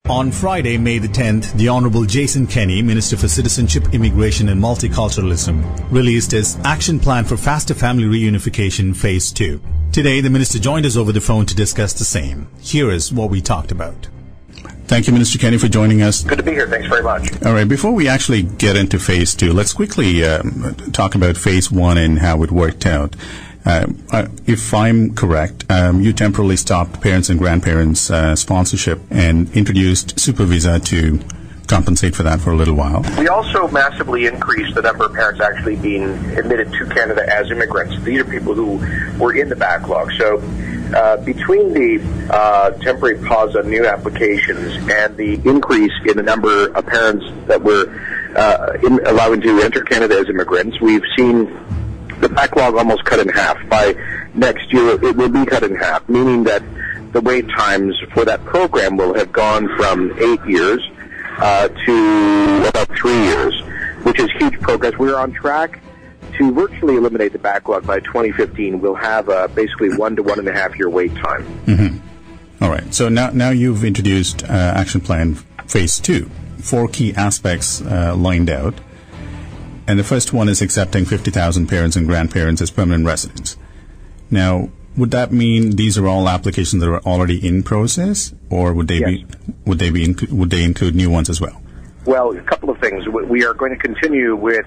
On Friday, May the 10th, the Honorable Jason Kenney, Minister for Citizenship, Immigration and Multiculturalism, released his Action Plan for Faster Family Reunification Phase 2. Today, the Minister joined us over the phone to discuss the same. Here is what we talked about. Thank you, Minister Kenney, for joining us. Good to be here. Thanks very much. All right. Before we actually get into Phase 2, let's quickly talk about Phase 1 and how it worked out. If I'm correct, you temporarily stopped parents and grandparents' sponsorship and introduced Super Visa to compensate for that for a little while. We also massively increased the number of parents actually being admitted to Canada as immigrants. These are people who were in the backlog. So between the temporary pause on new applications and the increase in the number of parents that were allowing to enter Canada as immigrants, we've seen the backlog almost cut in half. By next year, it will be cut in half, meaning that the wait times for that program will have gone from 8 years to about 3 years, which is huge progress. We're on track to virtually eliminate the backlog by 2015. We'll have basically 1 to 1.5 year wait time. Mm-hmm. All right. So now you've introduced Action Plan Phase 2. 4 key aspects lined out. And the first one is accepting 50,000 parents and grandparents as permanent residents. Now, would that mean these are all applications that are already in process, or would they Yes. would they include new ones as well? Well, a couple of things. We are going to continue with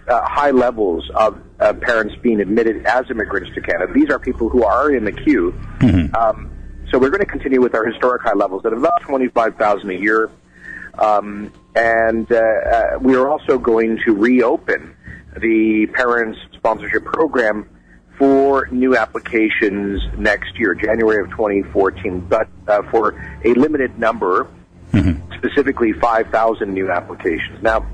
high levels of parents being admitted as immigrants to Canada. These are people who are in the queue. Mm-hmm. So we're going to continue with our historic high levels at about 25,000 a year. And we are also going to reopen the parents sponsorship program for new applications next year, January of 2014, but for a limited number, specifically 5,000 new applications. Now,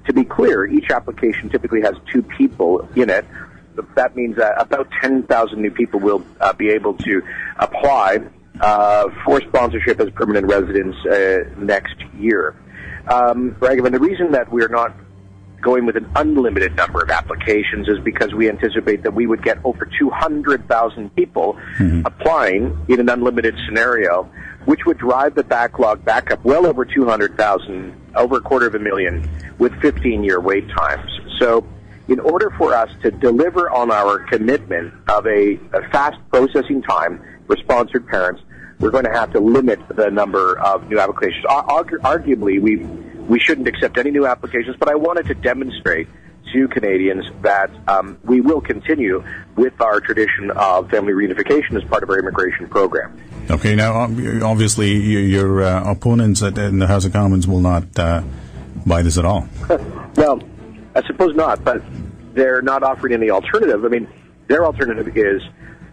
to be clear, each application typically has 2 people in it. That means about 10,000 new people will be able to apply for sponsorship as permanent residents next year. Raghavan, the reason that we're not going with an unlimited number of applications is because we anticipate that we would get over 200,000 people applying in an unlimited scenario, which would drive the backlog back up well over 200,000, over 250,000, with 15-year wait times. So in order for us to deliver on our commitment of a fast processing time for sponsored parents, we're going to have to limit the number of new applications. Arguably, we shouldn't accept any new applications, but I wanted to demonstrate to Canadians that we will continue with our tradition of family reunification as part of our immigration program. Okay, now, obviously, your opponents in the House of Commons will not buy this at all. Well, I suppose not, but they're not offering any alternative. I mean, their alternative is,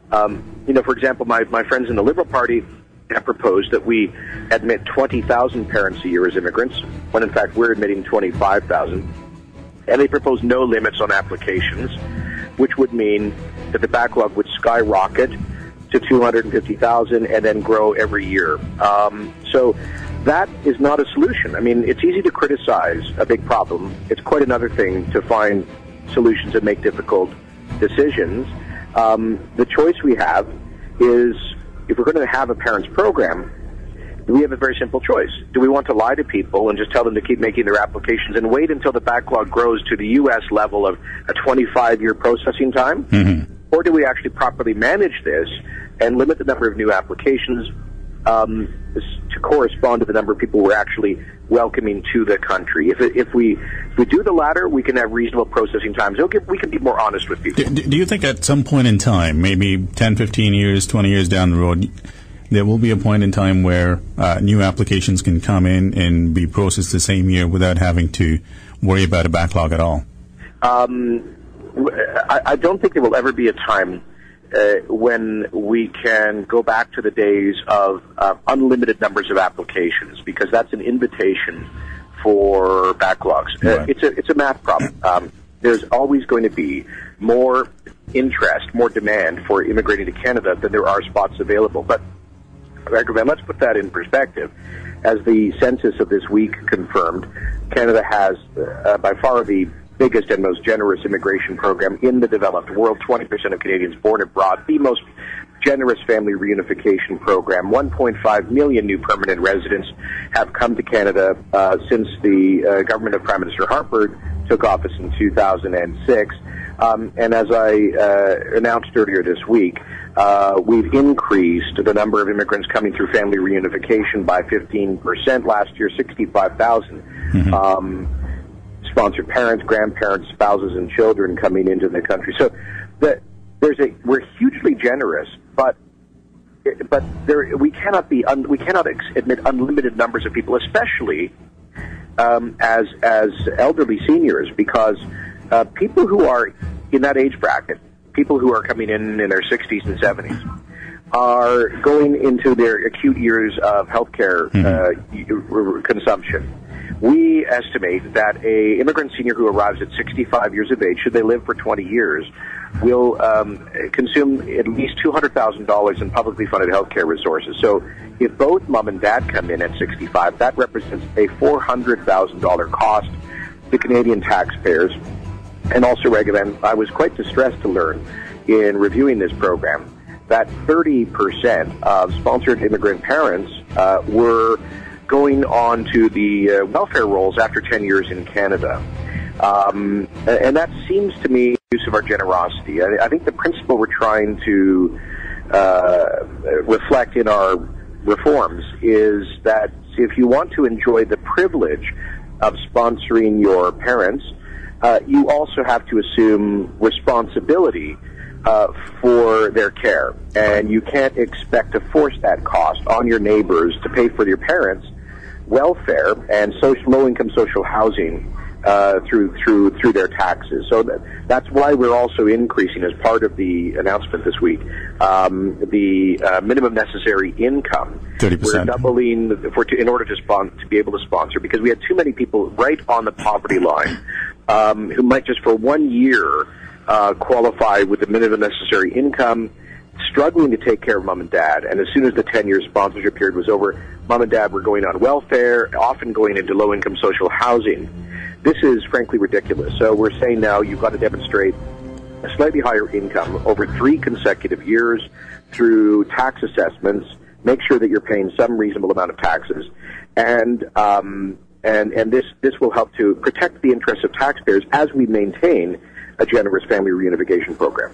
for example, my friends in the Liberal Party have proposed that we admit 20,000 parents a year as immigrants, when in fact we're admitting 25,000. And they propose no limits on applications, which would mean that the backlog would skyrocket to 250,000 and then grow every year. So that is not a solution. I mean, it's easy to criticize a big problem. It's quite another thing to find solutions and make difficult decisions. The choice we have is, if we're going to have a parents program, we have a very simple choice. Do we want to lie to people and just tell them to keep making their applications and wait until the backlog grows to the U.S. level of a 25-year processing time? Mm-hmm. Or do we actually properly manage this and limit the number of new applications to correspond to the number of people we're actually welcoming to the country? If we do the latter, we can have reasonable processing times. We can be more honest with people. Do you think at some point in time, maybe 10, 15 years, 20 years down the road, there will be a point in time where new applications can come in and be processed the same year without having to worry about a backlog at all? I don't think there will ever be a time when we can go back to the days of unlimited numbers of applications, because that's an invitation for backlogs. Right. It's a math problem. There's always going to be more interest, more demand for immigrating to Canada than there are spots available. But let's put that in perspective. As the census of this week confirmed, Canada has by far the biggest and most generous immigration program in the developed world. 20% of Canadians born abroad, the most generous family reunification program. 1.5 million new permanent residents have come to Canada since the government of Prime Minister Harper took office in 2006. And as I announced earlier this week, we've increased the number of immigrants coming through family reunification by 15% last year, 65,000 sponsored parents, grandparents, spouses, and children coming into the country. So we're hugely generous, but we cannot admit unlimited numbers of people, especially as elderly seniors, because people who are in that age bracket, people who are coming in their 60s and 70s, are going into their acute years of healthcare consumption. We estimate that a immigrant senior who arrives at 65 years of age, should they live for 20 years, will consume at least $200,000 in publicly funded healthcare resources. So if both mom and dad come in at 65, that represents a $400,000 cost to Canadian taxpayers. And also, Regan, I was quite distressed to learn in reviewing this program that 30% of sponsored immigrant parents were going on to the welfare rolls after 10 years in Canada. And that seems to me use of our generosity. I think the principle we're trying to reflect in our reforms is that if you want to enjoy the privilege of sponsoring your parents, you also have to assume responsibility for their care. And you can't expect to force that cost on your neighbors to pay for your parents' welfare and low-income social housing through their taxes. So that's why we're also increasing, as part of the announcement this week, the minimum necessary income. 30%. We're doubling in order to be able to sponsor, because we had too many people right on the poverty line who might just for 1 year qualify with the minimum necessary income, struggling to take care of mom and dad. And as soon as the 10-year sponsorship period was over, mom and dad were going on welfare, often going into low-income social housing. This is frankly ridiculous. So we're saying now you've got to demonstrate a slightly higher income over 3 consecutive years through tax assessments. Make sure that you're paying some reasonable amount of taxes, and this will help to protect the interests of taxpayers as we maintain a generous family reunification program.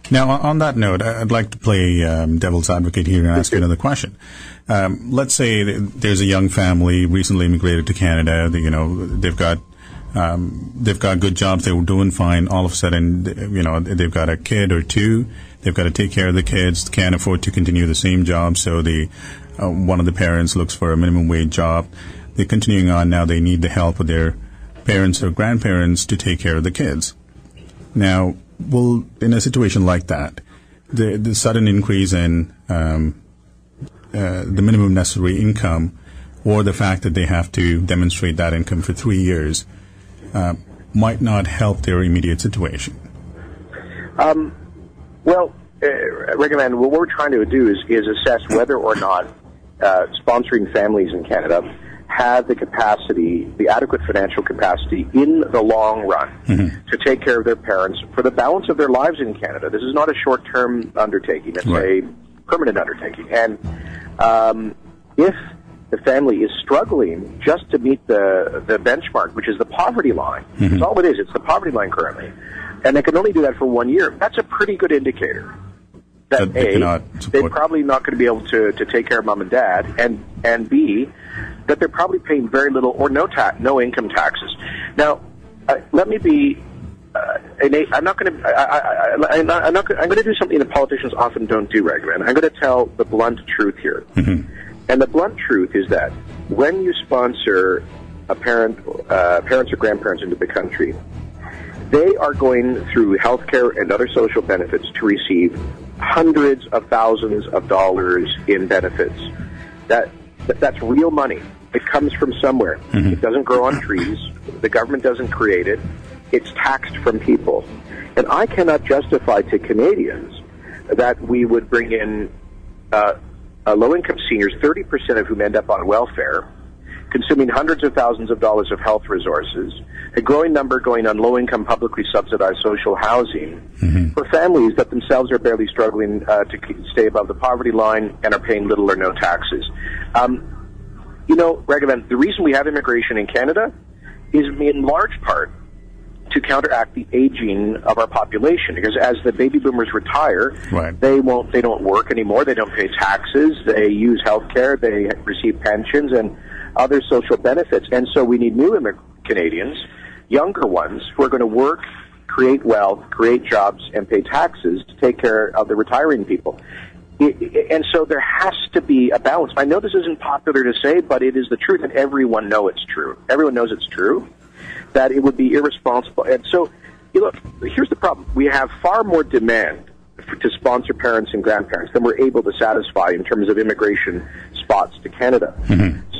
Now, on that note, I'd like to play devil's advocate here and ask you another question. Let's say there's a young family recently immigrated to Canada. They've got good jobs. They were doing fine. All of a sudden, they've got a kid or two. They've got to take care of the kids. Can't afford to continue the same job. So one of the parents looks for a minimum wage job. They're continuing on now. They need the help of their parents or grandparents to take care of the kids. Now, in a situation like that, the sudden increase in the minimum necessary income, or the fact that they have to demonstrate that income for 3 years, might not help their immediate situation. Recommend what we're trying to do is assess whether or not sponsoring families in Canada have the adequate financial capacity in the long run to take care of their parents for the balance of their lives in Canada. This is not a short-term undertaking. It's a permanent undertaking. And if the family is struggling just to meet the benchmark, which is the poverty line, that's all it is. It's the poverty line currently. And they can only do that for 1 year. That's a pretty good indicator that they're probably not going to be able to take care of mom and dad, and B, that they're probably paying very little or no income taxes. Now, let me be. I'm going to do something that politicians often don't do, Raghavan. I'm going to tell the blunt truth here, and the blunt truth is that when you sponsor parents or grandparents into the country, they are going through healthcare and other social benefits to receive hundreds of thousands of dollars in benefits. That's real money. It comes from somewhere. It doesn't grow on trees. The government doesn't create it. It's taxed from people. And I cannot justify to Canadians that we would bring in low-income seniors, 30% of whom end up on welfare, consuming hundreds of thousands of dollars of health resources, a growing number going on low-income, publicly subsidized social housing for families that themselves are barely struggling to stay above the poverty line and are paying little or no taxes. Raghavan, the reason we have immigration in Canada is in large part to counteract the aging of our population, because as the baby boomers retire, right, they don't work anymore, they don't pay taxes, they use health care, they receive pensions and other social benefits, and so we need new Canadians, younger ones, who are going to work, create wealth, create jobs, and pay taxes to take care of the retiring people. And so there has to be a balance. I know this isn't popular to say, but it is the truth, and everyone knows it's true. Everyone knows it's true, that it would be irresponsible. And so, look, here's the problem. We have far more demand to sponsor parents and grandparents than we're able to satisfy in terms of immigration spots to Canada.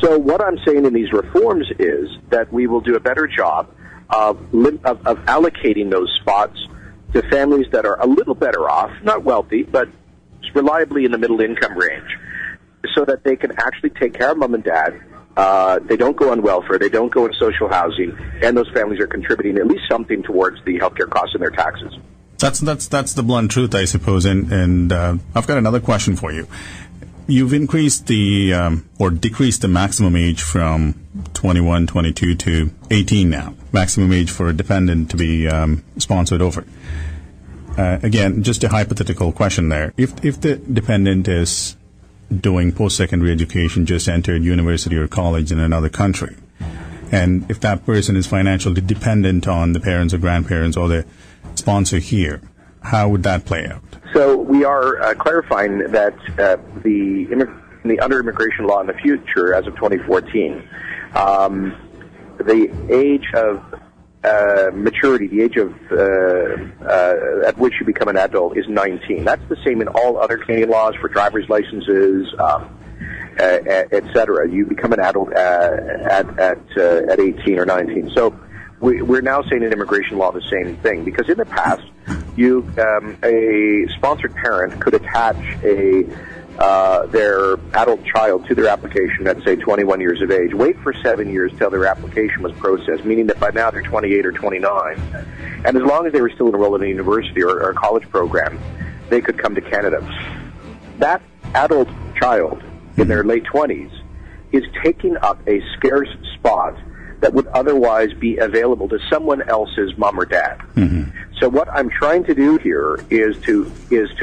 So what I'm saying in these reforms is that we will do a better job of allocating those spots to families that are a little better off, not wealthy, but reliably in the middle income range, so that they can actually take care of mom and dad. They don't go on welfare, they don't go in social housing, and those families are contributing at least something towards the healthcare costs and their taxes. That's the blunt truth, I suppose. And I've got another question for you. You've increased or decreased the maximum age from 21, 22 to 18 now. Maximum age for a dependent to be sponsored over. Again, just a hypothetical question there. If the dependent is doing post-secondary education, just entered university or college in another country, and if that person is financially dependent on the parents or grandparents or the sponsor here, how would that play out? So we are clarifying that the under immigration law in the future, as of 2014, the age of maturity, the age of at which you become an adult, is 19. That's the same in all other Canadian laws for driver's licenses, etc. You become an adult at 18 or 19. So we're now saying in immigration law the same thing, because in the past, a sponsored parent could attach their adult child to their application at, say, 21 years of age, wait for 7 years till their application was processed, meaning that by now they're 28 or 29. And as long as they were still enrolled in a university or a college program, they could come to Canada. That adult child in their late 20s is taking up a scarce spot that would otherwise be available to someone else's mom or dad. So what I'm trying to do here is to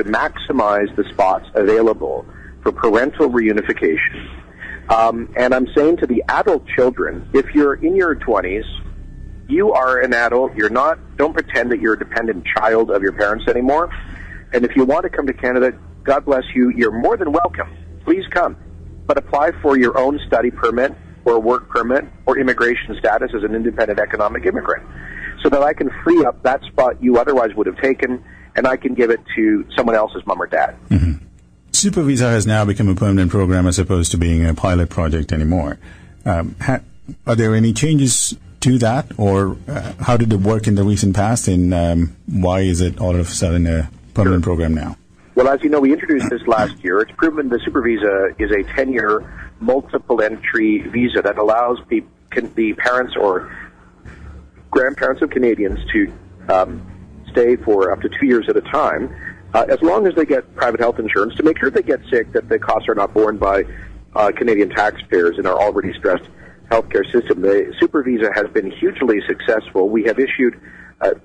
maximize the spots available for parental reunification. And I'm saying to the adult children, if you're in your 20s, you are an adult, don't pretend that you're a dependent child of your parents anymore. And if you want to come to Canada, God bless you, you're more than welcome. Please come. But apply for your own study permit or work permit or immigration status as an independent economic immigrant, so that I can free up that spot you otherwise would have taken, and I can give it to someone else's mom or dad. Super Visa has now become a permanent program as opposed to being a pilot project anymore. Are there any changes to that, or how did it work in the recent past, and why is it all of a sudden a permanent program now? Well, as you know, we introduced this last year. It's proven the Super Visa is a 10-year multiple entry visa that allows the parents or grandparents of Canadians to stay for up to 2 years at a time, as long as they get private health insurance, to make sure if they get sick that the costs are not borne by Canadian taxpayers in our already stressed healthcare system. The Super Visa has been hugely successful. We have issued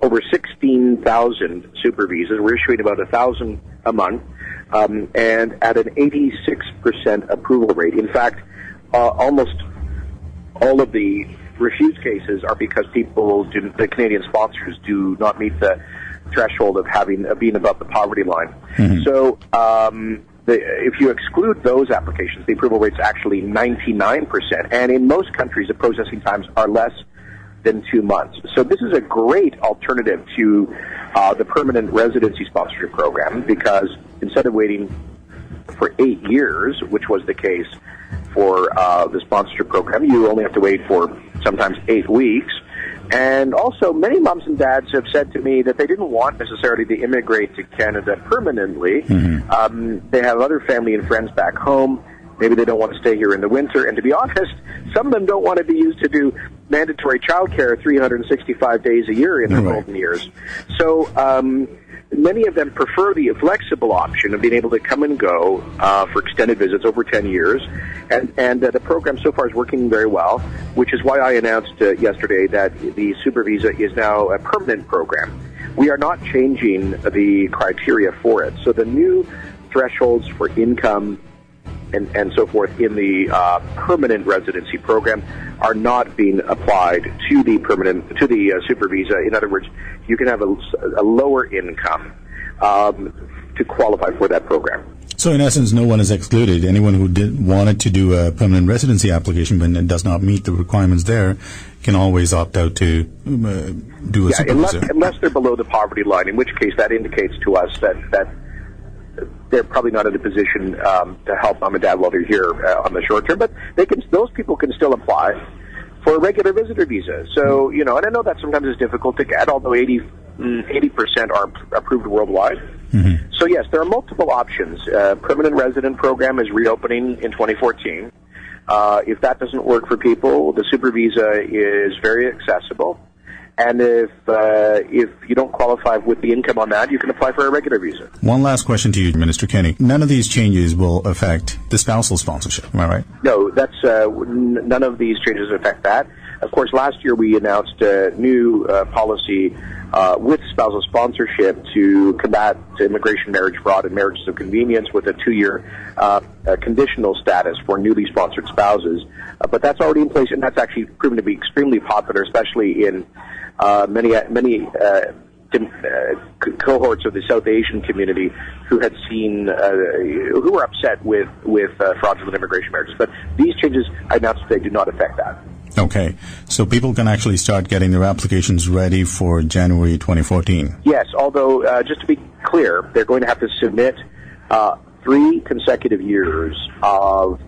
over 16,000 Super Visas. We're issuing about 1,000 a month, and at an 86% approval rate. In fact, almost all of the refused cases are because the Canadian sponsors do not meet the threshold of being above the poverty line. So if you exclude those applications, the approval rate is actually 99%, and in most countries the processing times are less than 2 months. So this is a great alternative to the permanent residency sponsorship program, because instead of waiting for 8 years, which was the case for the sponsorship program, you only have to wait for sometimes 8 weeks. And also, many moms and dads have said to me that they didn't want necessarily to immigrate to Canada permanently. They have other family and friends back home. Maybe they don't want to stay here in the winter. And to be honest, some of them don't want to be used to do mandatory childcare 365 days a year in their golden years. So many of them prefer the flexible option of being able to come and go for extended visits over 10 years. And the program so far is working very well, which is why I announced yesterday that the Super Visa is now a permanent program. We are not changing the criteria for it. So the new thresholds for income and so forth in the permanent residency program are not being applied to the Super Visa. In other words, you can have a lower income to qualify for that program. So in essence, no one is excluded. Anyone who wanted to do a permanent residency application but does not meet the requirements there can always opt out to do a Super Visa. Unless they're below the poverty line, in which case that indicates to us that they're probably not in a position to help mom and dad while they're here on the short term, but those people can still apply for a regular visitor visa. So, and I know that sometimes is difficult to get, although 80% are approved worldwide. Mm-hmm. So yes, there are multiple options. Permanent resident program is reopening in 2014. If that doesn't work for people, the Super Visa is very accessible. And if you don't qualify with the income on that, you can apply for a regular visa. One last question to you, Minister Kenney. None of these changes will affect the spousal sponsorship, am I right? No, that's none of these changes affect that. Of course, last year we announced a new policy with spousal sponsorship to combat immigration marriage fraud and marriages of convenience with a 2-year conditional status for newly sponsored spouses. But that's already in place, and that's actually proven to be extremely popular, especially in many cohorts of the South Asian community who had seen, who were upset with fraudulent immigration marriages. But these changes I announced today do not affect that. Okay. So people can actually start getting their applications ready for January 2014. Yes, although, just to be clear, they're going to have to submit 3 consecutive years of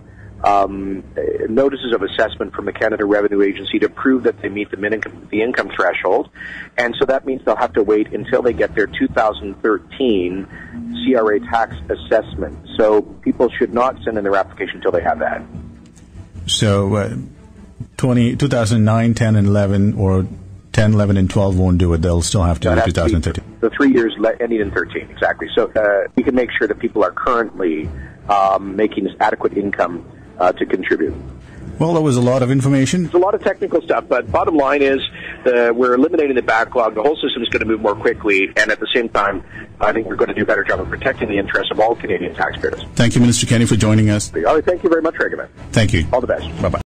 notices of assessment from the Canada Revenue Agency to prove that they meet the income threshold. And so that means they'll have to wait until they get their 2013 CRA tax assessment. So people should not send in their application until they have that. So 2009, 10, and 11, or 10, 11, and 12 won't do it. They'll still have to do 2013. The 3 years ending in 13, exactly. So we can make sure that people are currently making adequate income to contribute. Well, that was a lot of information. It's a lot of technical stuff, but bottom line is we're eliminating the backlog. The whole system is going to move more quickly, and at the same time, I think we're going to do a better job of protecting the interests of all Canadian taxpayers. Thank you, Minister Kenney, for joining us. Thank you very much, Regavan. Thank you. All the best. Bye-bye.